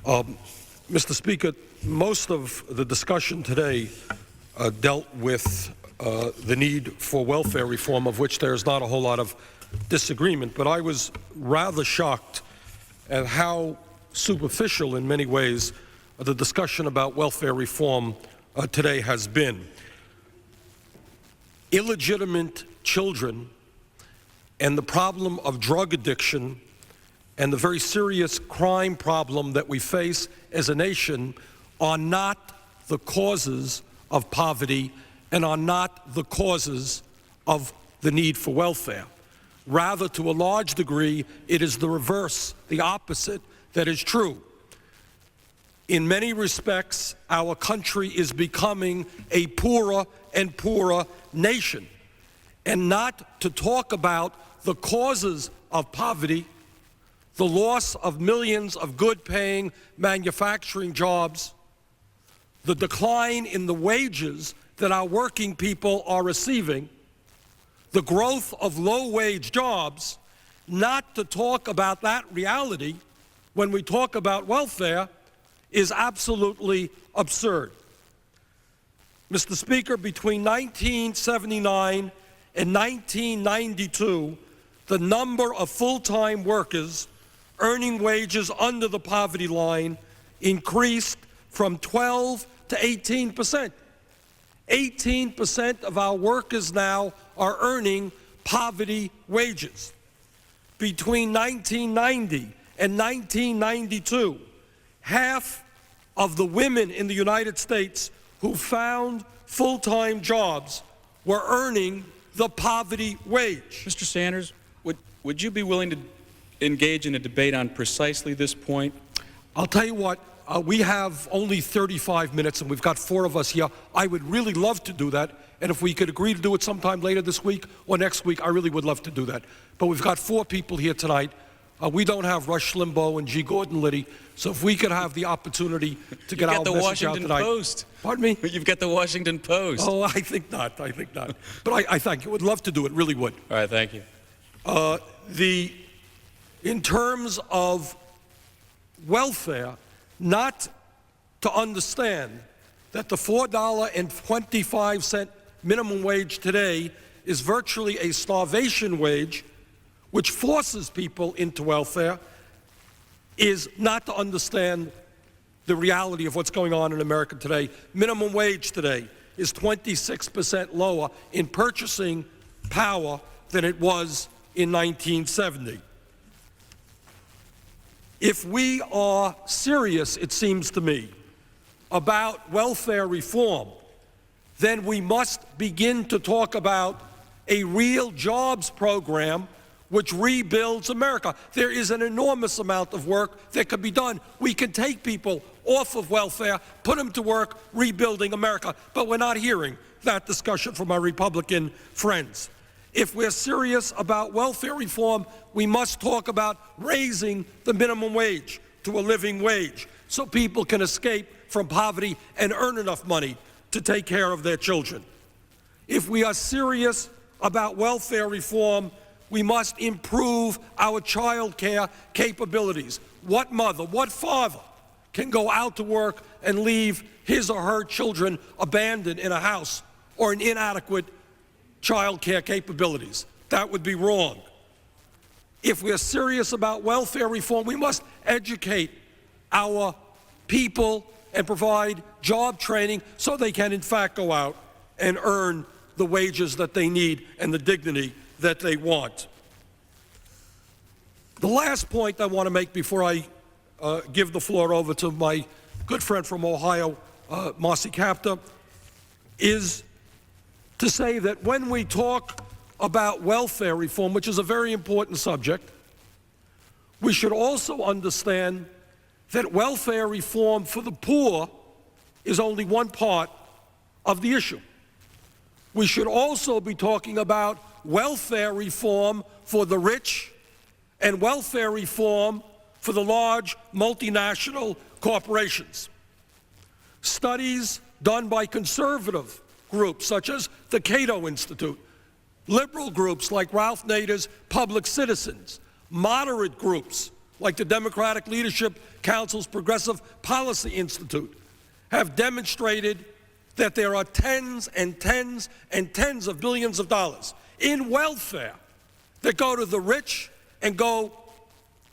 Mr. Speaker, most of the discussion today dealt with the need for welfare reform, of which there's not a whole lot of disagreement. But I was rather shocked at how superficial, in many ways, the discussion about welfare reform today has been. Illegitimate children and the problem of drug addiction and the very serious crime problem that we face as a nation are not the causes of poverty and are not the causes of the need for welfare. Rather, to a large degree, it is the reverse, the opposite, that is true. In many respects, our country is becoming a poorer and poorer nation. And not to talk about the causes of poverty, the loss of millions of good-paying manufacturing jobs, the decline in the wages that our working people are receiving, the growth of low-wage jobs, not to talk about that reality when we talk about welfare is absolutely absurd. Mr. Speaker, between 1979 and 1992, the number of full-time workers earning wages under the poverty line increased from 12 to 18%. 18% of our workers now are earning poverty wages. Between 1990 and 1992, half of the women in the United States who found full-time jobs were earning the poverty wage. Mr. Sanders, would you be willing to engage in a debate on precisely this point? I'll tell you what, we have only 35 minutes and we've got 4 of us here. I would really love to do that, and if we could agree to do it sometime later this week or next week, I really would love to do that. But we've got 4 people here tonight. We don't have Rush Limbaugh and G. Gordon Liddy, so if we could have the opportunity to get our message out tonight. You've got the Washington Post. Pardon me? You've got the Washington Post. Oh, I think not. I think not. But I thank you. Would love to do it. Really would. All right. Thank you. In terms of welfare, not to understand that the $4.25 minimum wage today is virtually a starvation wage, which forces people into welfare, is not to understand the reality of what's going on in America today. Minimum wage today is 26% lower in purchasing power than it was in 1970. If we are serious, it seems to me, about welfare reform, then we must begin to talk about a real jobs program which rebuilds America. There is an enormous amount of work that could be done. We can take people off of welfare, put them to work rebuilding America, but we're not hearing that discussion from our Republican friends. If we're serious about welfare reform, we must talk about raising the minimum wage to a living wage so people can escape from poverty and earn enough money to take care of their children. If we are serious about welfare reform, we must improve our child care capabilities. What mother, what father can go out to work and leave his or her children abandoned in a house or in inadequate child care capabilities? That would be wrong. If we're serious about welfare reform, we must educate our people and provide job training so they can in fact go out and earn the wages that they need and the dignity that they want. The last point I want to make before I give the floor over to my good friend from Ohio, Marcy Kaptur, is to say that when we talk about welfare reform, which is a very important subject, we should also understand that welfare reform for the poor is only one part of the issue. We should also be talking about welfare reform for the rich and welfare reform for the large multinational corporations. Studies done by conservative groups such as the Cato Institute, liberal groups like Ralph Nader's Public Citizens, moderate groups like the Democratic Leadership Council's Progressive Policy Institute, have demonstrated that there are tens and tens and tens of billions of dollars in welfare that go to the rich and go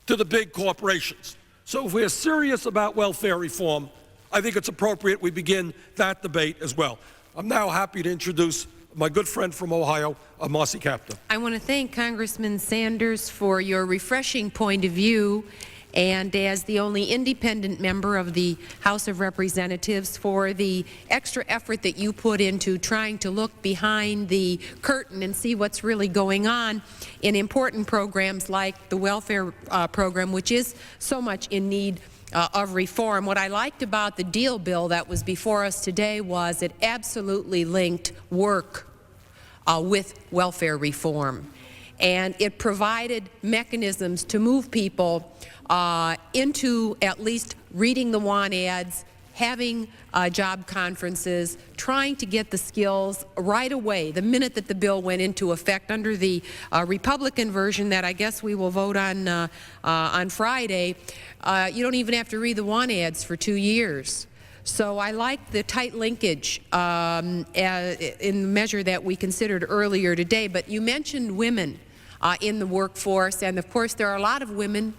to the big corporations. So if we're serious about welfare reform, I think it's appropriate we begin that debate as well. I'm now happy to introduce my good friend from Ohio, Marcy Kaptur. I want to thank Congressman Sanders for your refreshing point of view, and as the only independent member of the House of Representatives, for the extra effort that you put into trying to look behind the curtain and see what's really going on in important programs like the welfare program, which is so much in need of reform. What I liked about the deal bill that was before us today was it absolutely linked work with welfare reform, and it provided mechanisms to move people into at least reading the want ads, having job conferences, trying to get the skills right away, the minute that the bill went into effect. Under the Republican version that I guess we will vote on Friday, you don't even have to read the want ads for 2 years. So I like the tight linkage in the measure that we considered earlier today. But you mentioned women in the workforce, and of course there are a lot of women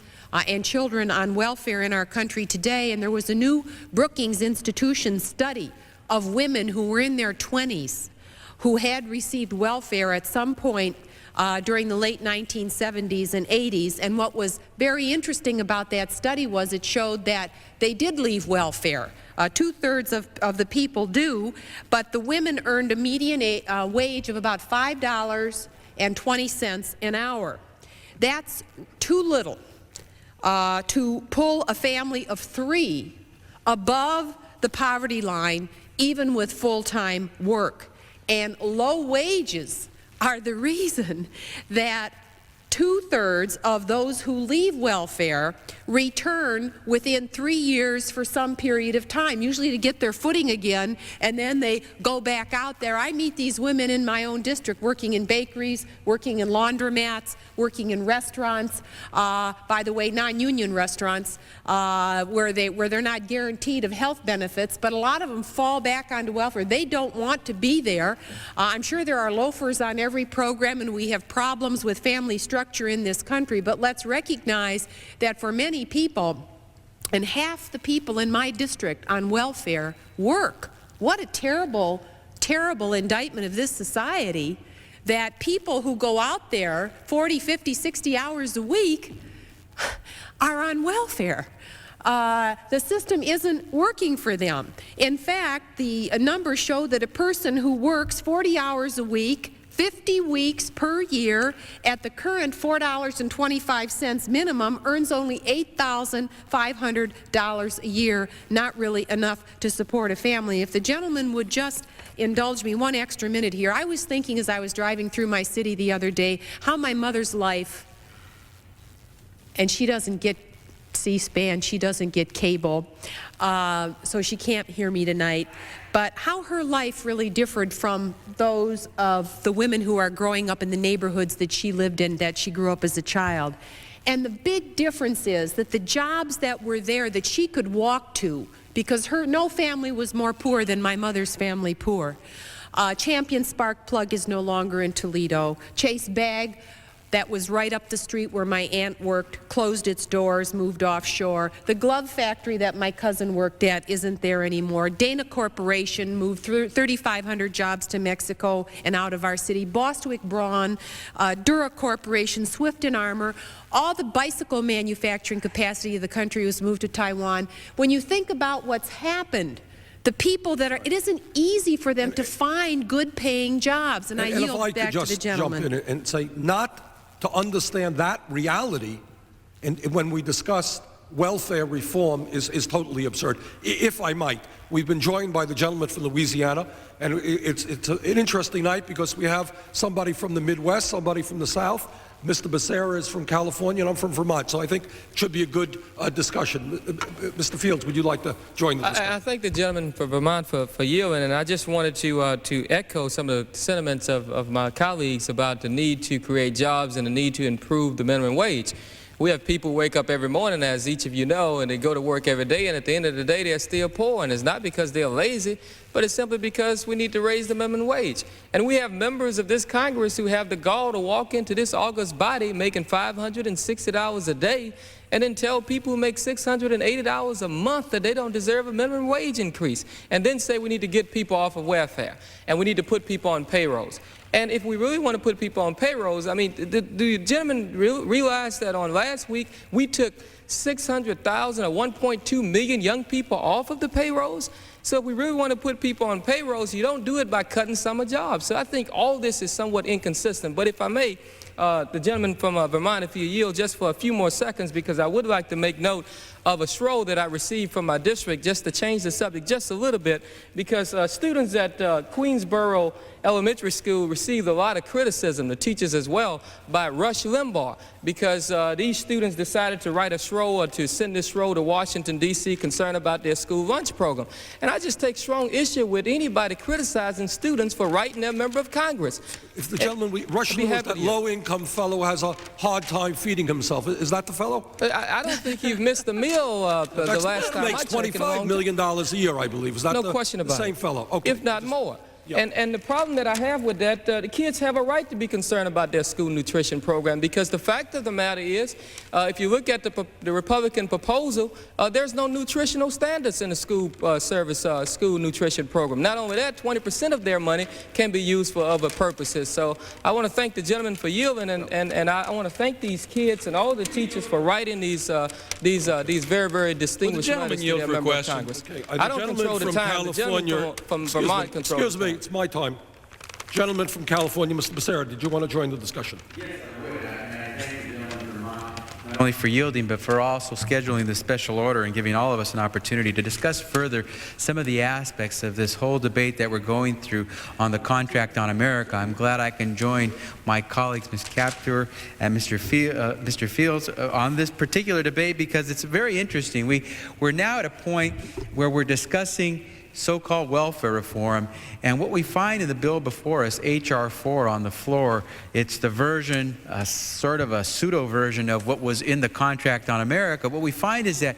and children on welfare in our country today, and there was a new Brookings Institution study of women who were in their 20s who had received welfare at some point during the late 1970s and 80s, and what was very interesting about that study was it showed that they did leave welfare. Two-thirds of the people do, but the women earned a median wage of about $5.20 an hour. That's too little to pull a family of 3 above the poverty line, even with full-time work. And low wages are the reason that 2/3 of those who leave welfare return within 3 years for some period of time, usually to get their footing again, and then they go back out there. I meet these women in my own district working in bakeries, working in laundromats, working in restaurants, by the way, non-union restaurants, where they're not guaranteed of health benefits, but a lot of them fall back onto welfare. They don't want to be there. I'm sure there are loafers on every program, and we have problems with family structure in this country, but let's recognize that for many people, and half the people in my district on welfare work. What a terrible, terrible indictment of this society, that people who go out there 40, 50, 60 hours a week are on welfare. The system isn't working for them. In fact, the numbers show that a person who works 40 hours a week, 50 weeks per year at the current $4.25 minimum earns only $8,500 a year, not really enough to support a family. If the gentleman would just indulge me 1 extra minute here. I was thinking as I was driving through my city the other day how my mother's life, and she doesn't get C-SPAN, she doesn't get cable, so she can't hear me tonight, but how her life really differed from those of the women who are growing up in the neighborhoods that she lived in, that she grew up as a child. And the big difference is that the jobs that were there that she could walk to, because no family was more poor than my mother's family poor. Champion Spark Plug is no longer in Toledo. Chase Bag, that was right up the street where my aunt worked, closed its doors, moved offshore. The glove factory that my cousin worked at isn't there anymore. Dana Corporation moved 3,500 jobs to Mexico and out of our city. Bostwick Braun, Dura Corporation, Swift and Armor, all the bicycle manufacturing capacity of the country was moved to Taiwan. When you think about what's happened, the people that are, it isn't easy for them to find good-paying jobs. And I yield back to the gentleman. Jump in and say, not to understand that reality, and when we discuss welfare reform, is totally absurd. If I might, we've been joined by the gentleman from Louisiana, and it's an interesting night because we have somebody from the Midwest, somebody from the South. Mr. Becerra is from California, and I'm from Vermont, so I think it should be a good discussion. Mr. Fields, would you like to join the discussion? I thank the gentleman from Vermont for yielding, and I just wanted to echo some of the sentiments of my colleagues about the need to create jobs and the need to improve the minimum wage. We have people who wake up every morning, as each of you know, and they go to work every day, and at the end of the day, they're still poor. And it's not because they're lazy, but it's simply because we need to raise the minimum wage. And we have members of this Congress who have the gall to walk into this august body making $560 a day and then tell people who make $680 a month that they don't deserve a minimum wage increase, and then say we need to get people off of welfare and we need to put people on payrolls. And if we really want to put people on payrolls, I mean, do you gentlemen realize that on last week we took 600,000 or 1.2 million young people off of the payrolls? So if we really want to put people on payrolls, you don't do it by cutting summer jobs. So I think all this is somewhat inconsistent. But if I may, the gentleman from Vermont, if you yield just for a few more seconds, because I would like to make note of a stroll that I received from my district, just to change the subject just a little bit, because students at Queensboro Elementary School received a lot of criticism, the teachers as well, by Rush Limbaugh, because these students decided to write a stroll or to send this stroll to Washington, D.C., concerned about their school lunch program. And I just take strong issue with anybody criticizing students for writing their member of Congress. If the gentleman, Rush Limbaugh, that low-income fellow who has a hard time feeding himself, is that the fellow? I don't think you've missed a meal the last time I checked. Makes $25 million a year, I believe. Is that no question about the same it. fellow? Okay. If not more. Yeah. And the problem that I have with that, the kids have a right to be concerned about their school nutrition program, because the fact of the matter is, if you look at the Republican proposal, there's no nutritional standards in the school school nutrition program. Not only that, 20% of their money can be used for other purposes. So I want to thank the gentleman for yielding, and I want to thank these kids and all the teachers for writing these very, very distinguished letters to their member of Congress. Okay. I don't control the time. The gentleman from Vermont controls Excuse me. It's my time. Gentleman from California, Mr. Becerra, did you want to join the discussion? Yes, I would. I thank the gentleman from Vermont, not only for yielding, but for also scheduling the special order and giving all of us an opportunity to discuss further some of the aspects of this whole debate that we're going through on the contract on America. I'm glad I can join my colleagues, Ms. Captur and Mr. Fields, on this particular debate, because it's very interesting. We're now at a point where we're discussing so-called welfare reform, and what we find in the bill before us, H.R. 4 on the floor, it's the version, sort of a pseudo version of what was in the contract on America. What we find is that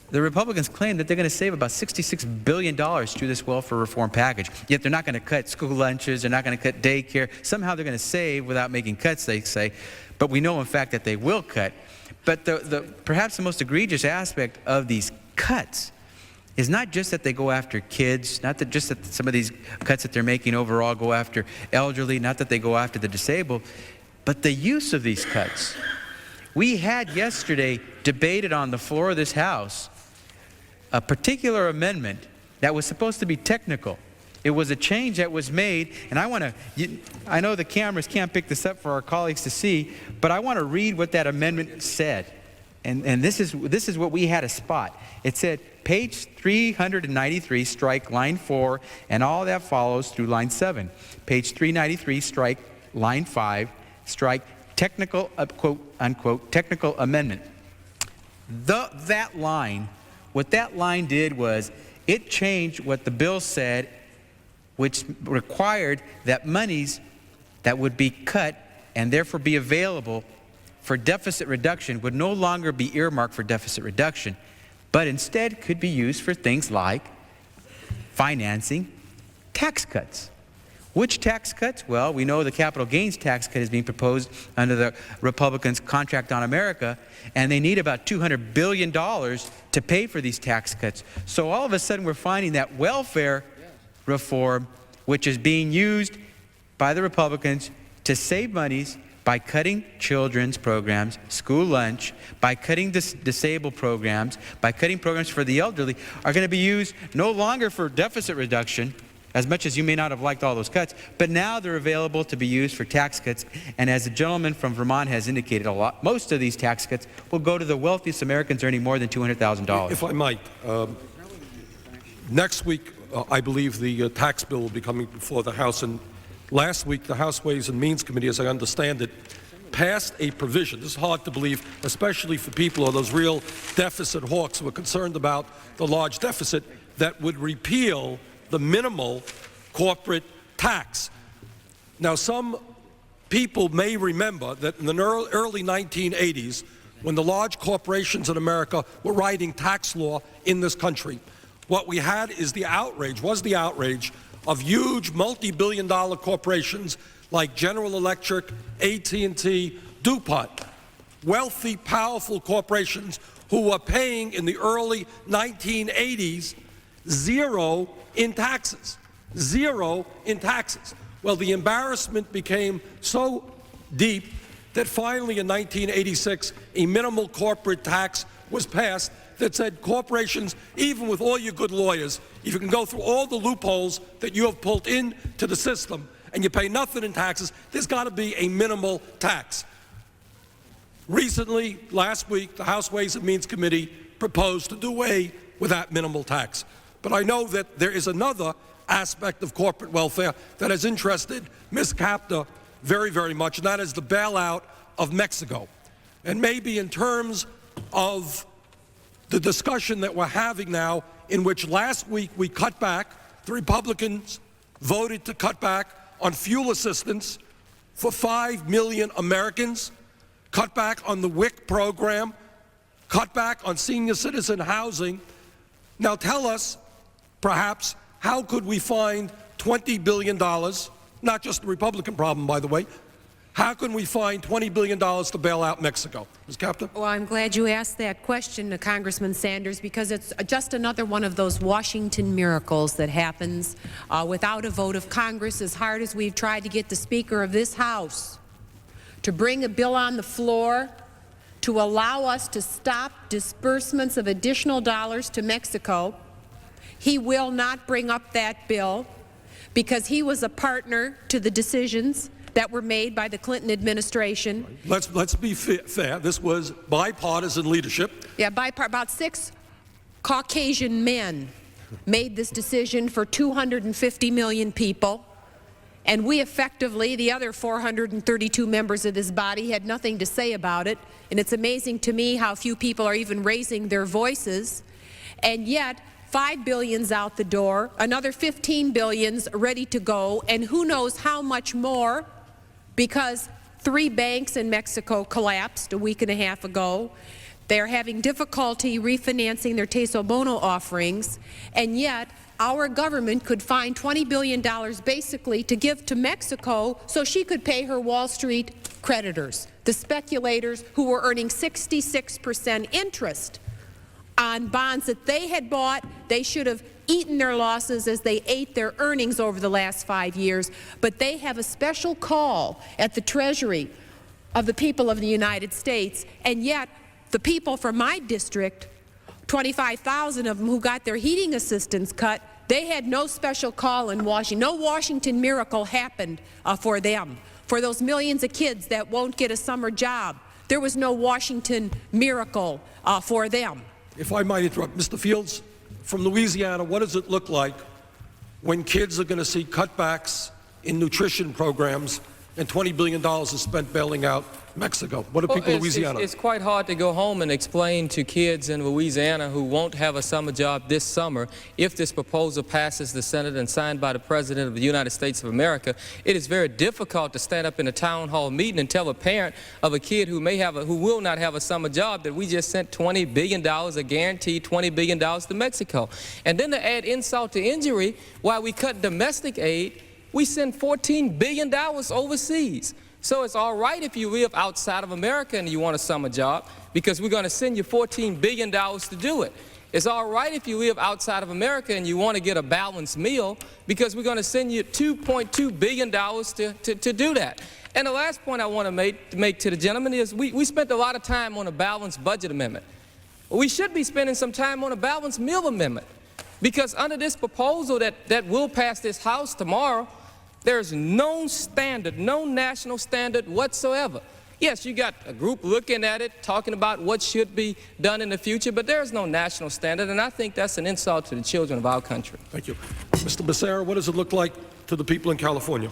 the Republicans claim that they're going to save about $66 billion through this welfare reform package, yet they're not going to cut school lunches, they're not going to cut daycare. Somehow they're going to save without making cuts, they say, but we know in fact that they will cut. But perhaps the most egregious aspect of these cuts is not just that they go after kids, not that just that some of these cuts that they're making overall go after elderly, not that they go after the disabled, but the use of these cuts. We had yesterday debated on the floor of this House a particular amendment that was supposed to be technical. It was a change that was made, and I know the cameras can't pick this up for our colleagues to see, but I want to read what that amendment said. And this is what we had a spot. It said, page 393, strike line 4, and all that follows through line 7. Page 393, strike line 5, strike technical, quote, unquote, technical amendment. That line, what that line did was it changed what the bill said, which required that monies that would be cut and therefore be available for deficit reduction would no longer be earmarked for deficit reduction, but instead could be used for things like financing tax cuts. Which tax cuts? Well, we know the capital gains tax cut is being proposed under the Republicans' contract on America, and they need about $200 billion to pay for these tax cuts. So all of a sudden we're finding that welfare reform, which is being used by the Republicans to save monies by cutting children's programs, school lunch, by cutting disabled programs, by cutting programs for the elderly, are going to be used no longer for deficit reduction, as much as you may not have liked all those cuts, but now they're available to be used for tax cuts. And as the gentleman from Vermont has indicated, most of these tax cuts will go to the wealthiest Americans earning more than $200,000. If I might, next week, I believe the tax bill will be coming before the House, and last week, the House Ways and Means Committee, as I understand it, passed a provision. This is hard to believe, especially for people or those real deficit hawks who are concerned about the large deficit, that would repeal the minimal corporate tax. Now, some people may remember that in the early 1980s, when the large corporations in America were writing tax law in this country. What we had is the outrage of huge multi-billion-dollar corporations like General Electric, AT&T, DuPont, wealthy, powerful corporations who were paying in the early 1980s zero in taxes. Zero in taxes. Well, the embarrassment became so deep that finally in 1986, a minimal corporate tax was passed that said corporations, even with all your good lawyers, if you can go through all the loopholes that you have pulled into the system and you pay nothing in taxes, there's got to be a minimal tax. Recently, last week, the House Ways and Means Committee proposed to do away with that minimal tax. But I know that there is another aspect of corporate welfare that has interested Ms. Capta very, very much, and that is the bailout of Mexico. And maybe in terms of the discussion that we're having now, in which last week we cut back, the Republicans voted to cut back on fuel assistance for 5 million Americans, cut back on the WIC program, cut back on senior citizen housing. Now tell us, perhaps, how could we find $20 billion, not just the Republican problem, by the way, how can we find $20 billion to bail out Mexico? Ms. Capta? Well, I'm glad you asked that question, Congressman Sanders, because it's just another one of those Washington miracles that happens without a vote of Congress. As hard as we've tried to get the Speaker of this House to bring a bill on the floor to allow us to stop disbursements of additional dollars to Mexico, he will not bring up that bill because he was a partner to the decisions that were made by the Clinton administration. Let's be fair. This was bipartisan leadership. Yeah, about 6 Caucasian men made this decision for 250 million people. And we effectively, the other 432 members of this body, had nothing to say about it. And it's amazing to me how few people are even raising their voices. And yet, $5 billion's out the door, another $15 billion's ready to go, and who knows how much more, because 3 banks in Mexico collapsed a week and a half ago. They're having difficulty refinancing their Teso Bono offerings, and yet our government could find $20 billion basically to give to Mexico so she could pay her Wall Street creditors, the speculators who were earning 66% interest on bonds that they had bought. They should have eaten their losses as they ate their earnings over the last 5 years, but they have a special call at the Treasury of the people of the United States, and yet the people from my district, 25,000 of them who got their heating assistance cut, they had no special call in Washington. No Washington miracle happened for them. For those millions of kids that won't get a summer job, there was no Washington miracle for them. If I might interrupt, Mr. Fields, from Louisiana, what does it look like when kids are going to see cutbacks in nutrition programs and $20 billion is spent bailing out Mexico? What do people in Louisiana? It's quite hard to go home and explain to kids in Louisiana who won't have a summer job this summer if this proposal passes the Senate and signed by the President of the United States of America. It is very difficult to stand up in a town hall meeting and tell a parent of a kid who will not have a summer job that we just sent $20 billion, a guaranteed $20 billion to Mexico. And then to add insult to injury, while we cut domestic aid, we send $14 billion overseas. So it's all right if you live outside of America and you want a summer job, because we're going to send you $14 billion to do it. It's all right if you live outside of America and you want to get a balanced meal, because we're going to send you $2.2 billion to do that. And the last point I want to make to the gentleman is we spent a lot of time on a balanced budget amendment. We should be spending some time on a balanced meal amendment, because under this proposal that will pass this House tomorrow, there's no standard, no national standard whatsoever. Yes, you got a group looking at it, talking about what should be done in the future, but there's no national standard, and I think that's an insult to the children of our country. Thank you. Mr. Becerra, what does it look like to the people in California?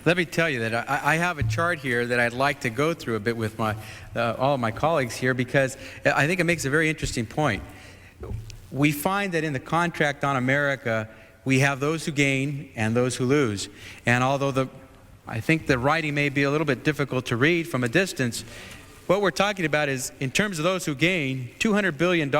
Let me tell you that I have a chart here that I'd like to go through a bit with all of my colleagues here, because I think it makes a very interesting point. We find that in the contract on America, we have those who gain and those who lose. And although I think the writing may be a little bit difficult to read from a distance, what we're talking about is, in terms of those who gain $200 billion,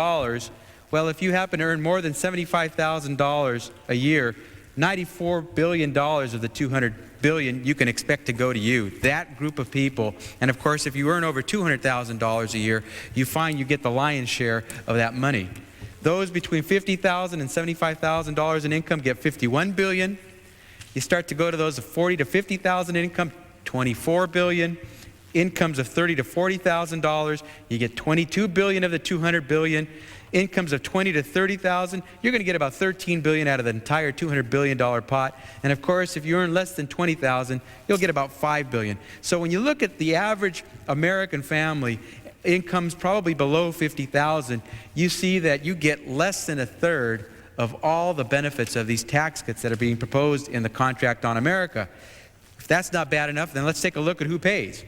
well, if you happen to earn more than $75,000 a year, $94 billion of the $200 billion you can expect to go to you, that group of people. And of course, if you earn over $200,000 a year, you find you get the lion's share of that money. Those between $50,000 and $75,000 in income get $51 billion. You start to go to those of $40,000 to $50,000 income, $24 billion. Incomes of $30,000 to $40,000, you get $22 billion of the $200 billion. Incomes of $20,000 to $30,000, you're going to get about $13 billion out of the entire $200 billion pot. And of course, if you earn less than $20,000, you'll get about $5 billion. So when you look at the average American family, incomes probably below $50,000, you see that you get less than a third of all the benefits of these tax cuts that are being proposed in the Contract on America. If that's not bad enough, then let's take a look at who pays.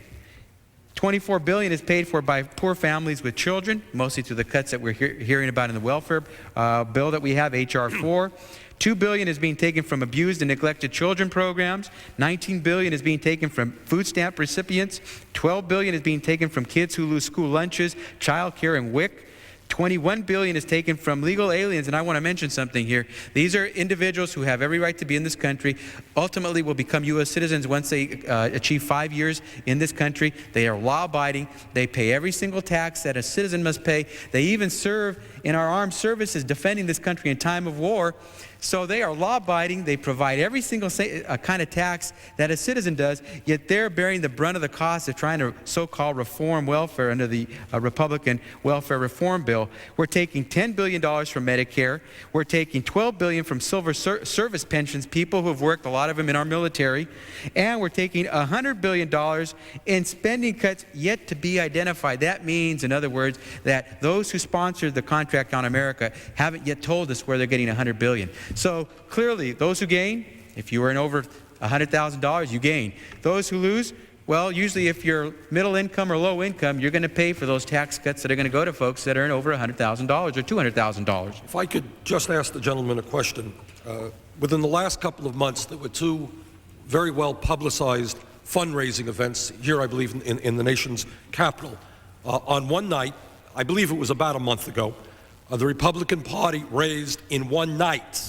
$24 billion is paid for by poor families with children, mostly through the cuts that we're hearing about in the welfare bill that we have, H.R. 4. $2 billion is being taken from abused and neglected children programs. $19 billion is being taken from food stamp recipients. $12 billion is being taken from kids who lose school lunches, child care, and WIC. $21 billion is taken from legal aliens, and I want to mention something here. These are individuals who have every right to be in this country, ultimately will become U.S. citizens once they achieve 5 years in this country. They are law-abiding. They pay every single tax that a citizen must pay. They even serve in our armed services defending this country in time of war. So they are law-abiding. They provide every single kind of tax that a citizen does, yet they're bearing the brunt of the cost of trying to so-called reform welfare under the Republican welfare reform bill. We're taking $10 billion from Medicare. We're taking $12 billion from silver service pensions, people who have worked, a lot of them in our military. And we're taking $100 billion in spending cuts yet to be identified. That means, in other words, that those who sponsored the Contract on America haven't yet told us where they're getting $100 billion. So clearly, those who gain, if you earn over $100,000, you gain. Those who lose, well, usually if you're middle income or low income, you're going to pay for those tax cuts that are going to go to folks that earn over $100,000 or $200,000. If I could just ask the gentleman a question. Within the last couple of months, there were two very well publicized fundraising events here, I believe, in the nation's capital. On one night, I believe it was about a month ago, the Republican Party raised in one night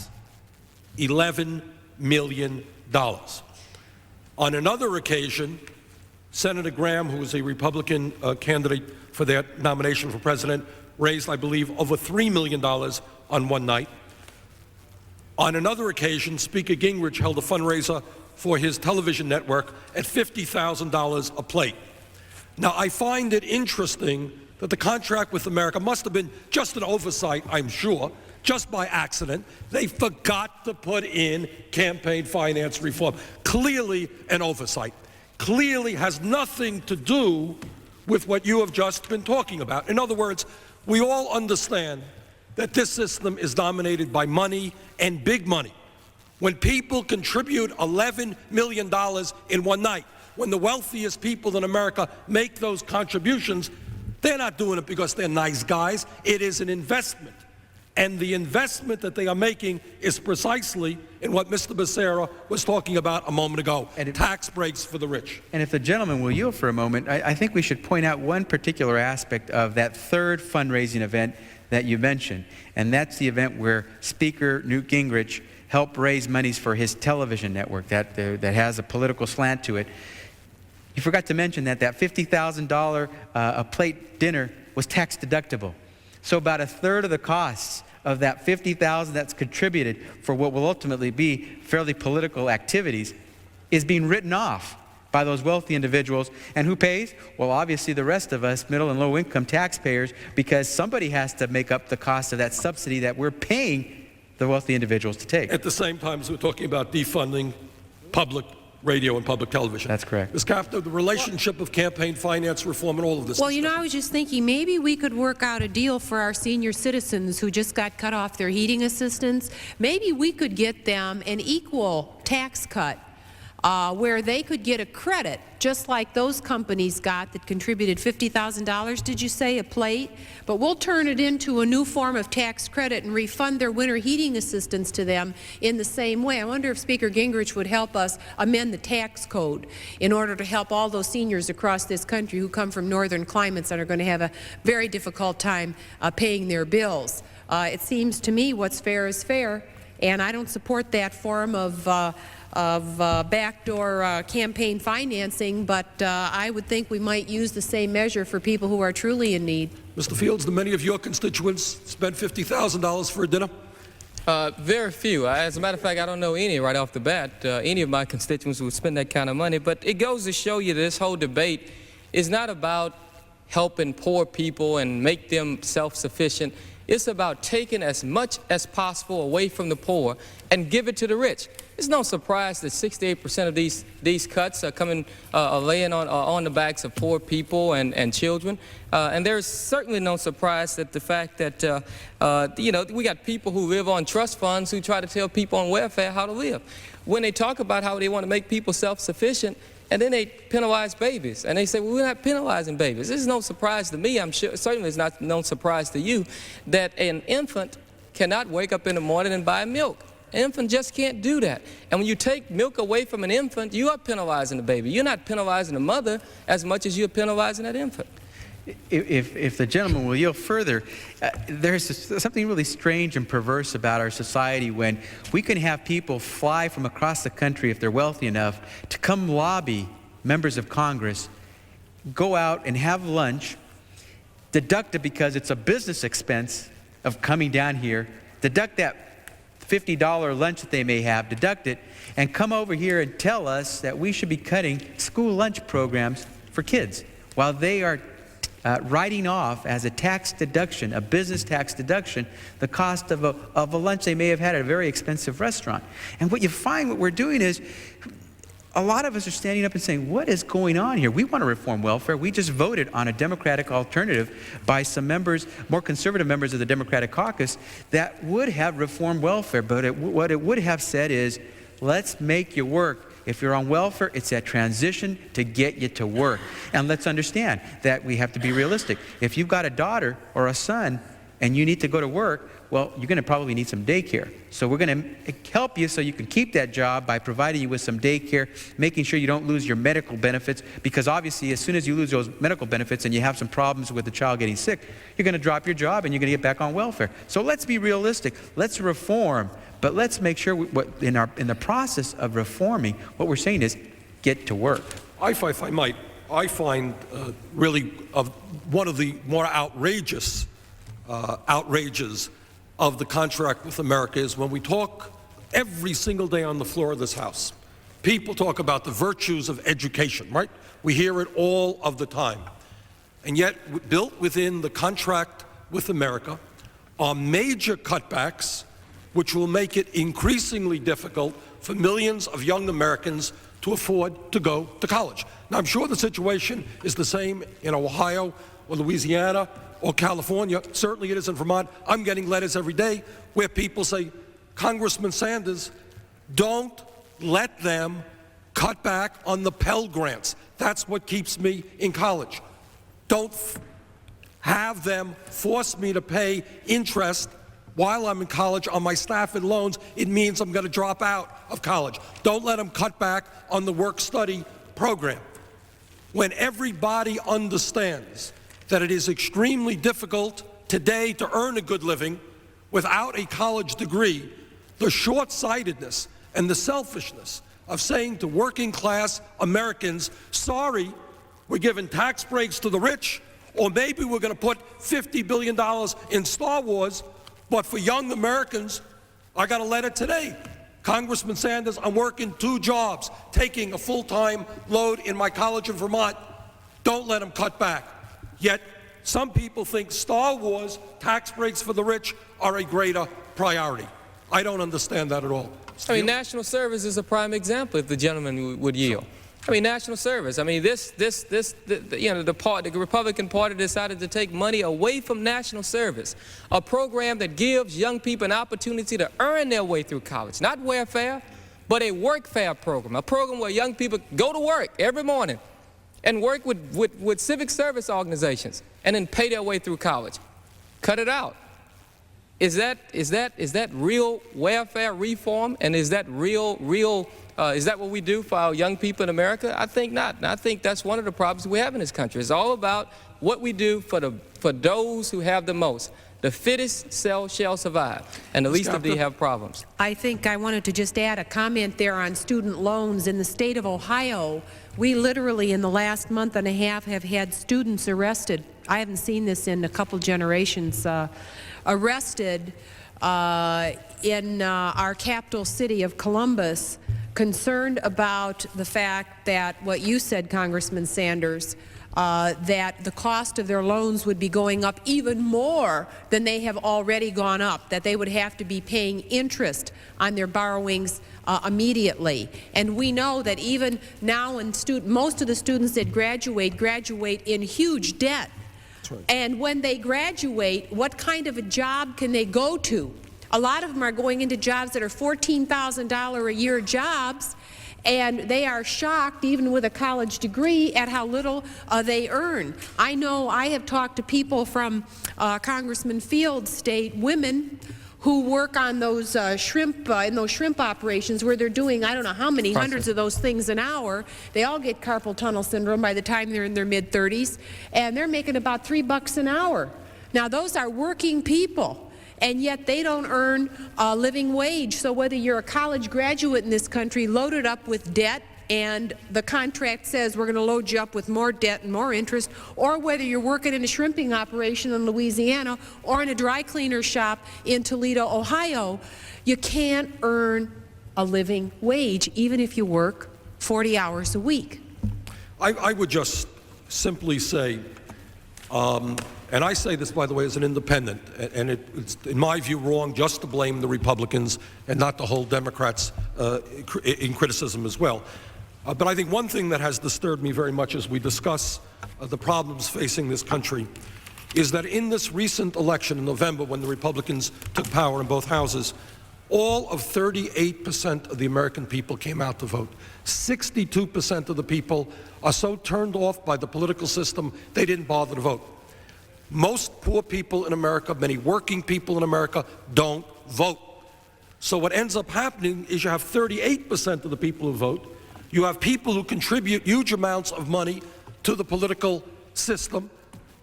$11 million. On another occasion, Senator Graham, who was a Republican candidate for their nomination for president, raised, I believe, over $3 million on one night. On another occasion, Speaker Gingrich held a fundraiser for his television network at $50,000 a plate. Now, I find it interesting that the contract with America must have been just an oversight, I'm sure, just by accident. They forgot to put in campaign finance reform. Clearly an oversight. Clearly has nothing to do with what you have just been talking about. In other words, we all understand that this system is dominated by money and big money. When people contribute $11 million in one night, when the wealthiest people in America make those contributions, they're not doing it because they're nice guys. It is an investment. And the investment that they are making is precisely in what Mr. Becerra was talking about a moment ago, tax breaks for the rich. And if the gentleman will yield for a moment, I think we should point out one particular aspect of that third fundraising event that you mentioned, and that's the event where Speaker Newt Gingrich helped raise monies for his television network that has a political slant to it. You forgot to mention that $50,000 a plate dinner was tax deductible. So about a third of the costs of that $50,000 that's contributed for what will ultimately be fairly political activities is being written off by those wealthy individuals. And who pays? Well, obviously the rest of us, middle and low income taxpayers, because somebody has to make up the cost of that subsidy that we're paying the wealthy individuals to take. At the same time as we're talking about defunding public radio and public television. That's correct. Ms. Kafner, the relationship of campaign finance reform and all of this. Well, you know, I was just thinking maybe we could work out a deal for our senior citizens who just got cut off their heating assistance. Maybe we could get them an equal tax cut where they could get a credit, just like those companies got that contributed $50,000, did you say, a plate? But we'll turn it into a new form of tax credit and refund their winter heating assistance to them in the same way. I wonder if Speaker Gingrich would help us amend the tax code in order to help all those seniors across this country who come from northern climates and are going to have a very difficult time paying their bills. It seems to me what's fair is fair, and I don't support that form of backdoor campaign financing, but I would think we might use the same measure for people who are truly in need. Mr. Fields, do many of your constituents spend $50,000 for a dinner? Very few. As a matter of fact, I don't know any right off the bat, any of my constituents would spend that kind of money. But it goes to show you this whole debate is not about helping poor people and make them self-sufficient. It's about taking as much as possible away from the poor and give it to the rich. It's no surprise that 68% of these cuts are coming, laying on the backs of poor people and children. And there's certainly no surprise that the fact that, you know, we got people who live on trust funds who try to tell people on welfare how to live. When they talk about how they want to make people self-sufficient, and then they penalize babies. And they say, well, we're not penalizing babies. This is no surprise to me. I'm sure, certainly it's not no surprise to you, that an infant cannot wake up in the morning and buy milk. An infant just can't do that. And when you take milk away from an infant, you are penalizing the baby. You're not penalizing the mother as much as you're penalizing that infant. If the gentleman will yield further, there's something really strange and perverse about our society when we can have people fly from across the country, if they're wealthy enough, to come lobby members of Congress, go out and have lunch, deduct it because it's a business expense of coming down here, deduct that $50 lunch that they may have, deduct it, and come over here and tell us that we should be cutting school lunch programs for kids while they are writing off as a tax deduction, a business tax deduction, the cost of a lunch they may have had at a very expensive restaurant. And what you find, what we're doing is, a lot of us are standing up and saying, what is going on here? We want to reform welfare. We just voted on a Democratic alternative by some members, more conservative members of the Democratic Caucus, that would have reformed welfare. But what it would have said is, let's make you work. If you're on welfare, it's that transition to get you to work. And let's understand that we have to be realistic. If you've got a daughter or a son and you need to go to work, well, you're going to probably need some daycare. So we're going to help you so you can keep that job by providing you with some daycare, making sure you don't lose your medical benefits, because obviously as soon as you lose those medical benefits and you have some problems with the child getting sick, you're going to drop your job and you're going to get back on welfare. So let's be realistic. Let's reform. But let's make sure in the process of reforming, what we're saying is get to work. If I might, I find really one of the more outrageous outrages of the contract with America is when we talk every single day on the floor of this House. People talk about the virtues of education, right? We hear it all of the time. And yet, built within the contract with America are major cutbacks which will make it increasingly difficult for millions of young Americans to afford to go to college. Now, I'm sure the situation is the same in Ohio or Louisiana or California. Certainly it is in Vermont. I'm getting letters every day where people say, Congressman Sanders, don't let them cut back on the Pell Grants. That's what keeps me in college. Don't have them force me to pay interest while I'm in college on my Stafford loans. It means I'm going to drop out of college. Don't let them cut back on the work-study program. When everybody understands that it is extremely difficult today to earn a good living without a college degree, the short-sightedness and the selfishness of saying to working-class Americans, sorry, we're giving tax breaks to the rich, or maybe we're going to put $50 billion in Star Wars, but for young Americans, I got a letter today. Congressman Sanders, I'm working 2 jobs, taking a full-time load in my college in Vermont. Don't let them cut back. Yet, some people think Star Wars, tax breaks for the rich, are a greater priority. I don't understand that at all. I mean, national service is a prime example, if the gentleman would yield. I mean, national service. I mean, the Republican Party decided to take money away from national service, a program that gives young people an opportunity to earn their way through college, not welfare, but a workfare program, a program where young people go to work every morning and work with civic service organizations and then pay their way through college. Cut it out. Is that real welfare reform? And is that is that what we do for our young people in America? I think not. And I think that's one of the problems we have in this country. It's all about what we do for those who have the most. The fittest shall survive, and the least of these have problems. I think I wanted to just add a comment there on student loans. In the state of Ohio, we literally in the last month and a half have had students arrested. I haven't seen this in a couple generations. Arrested in our capital city of Columbus, concerned about the fact that what you said, Congressman Sanders, that the cost of their loans would be going up even more than they have already gone up, that they would have to be paying interest on their borrowings immediately. And we know that even now, most of the students that graduate in huge debt. Right. And when they graduate, what kind of a job can they go to? A lot of them are going into jobs that are $14,000 a year jobs, and they are shocked, even with a college degree, at how little they earn. I know I have talked to people from Congressman Field's state, women who work on those shrimp operations where they're doing I don't know how many hundreds of those things an hour. They all get carpal tunnel syndrome by the time they're in their mid-30s, and they're making about $3 an hour. Now those are working people, and yet they don't earn a living wage. So whether you're a college graduate in this country loaded up with debt, and the contract says we're going to load you up with more debt and more interest, or whether you're working in a shrimping operation in Louisiana or in a dry cleaner shop in Toledo, Ohio, you can't earn a living wage even if you work 40 hours a week. I would just simply say, and I say this, by the way, as an independent, and it's, in my view, wrong just to blame the Republicans and not to hold Democrats in criticism as well. But I think one thing that has disturbed me very much as we discuss the problems facing this country is that in this recent election in November, when the Republicans took power in both houses, all of 38% of the American people came out to vote. 62% of the people are so turned off by the political system they didn't bother to vote. Most poor people in America, many working people in America, don't vote. So what ends up happening is you have 38% of the people who vote. You have people who contribute huge amounts of money to the political system.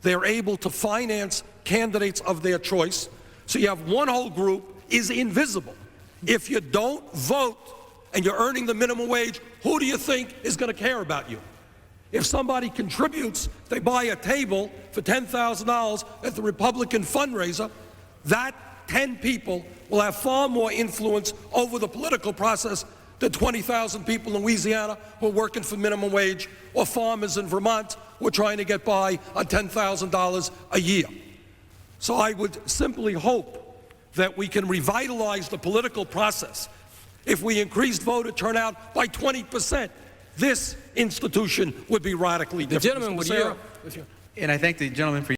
They're able to finance candidates of their choice. So you have one whole group is invisible. If you don't vote and you're earning the minimum wage, who do you think is going to care about you? If somebody contributes, they buy a table for $10,000 at the Republican fundraiser, that 10 people will have far more influence over the political process than 20,000 people in Louisiana who are working for minimum wage, or farmers in Vermont who are trying to get by on $10,000 a year. So I would simply hope that we can revitalize the political process. If we increased voter turnout by 20%, this institution would be radically different. The gentleman would yield. And I thank the gentleman for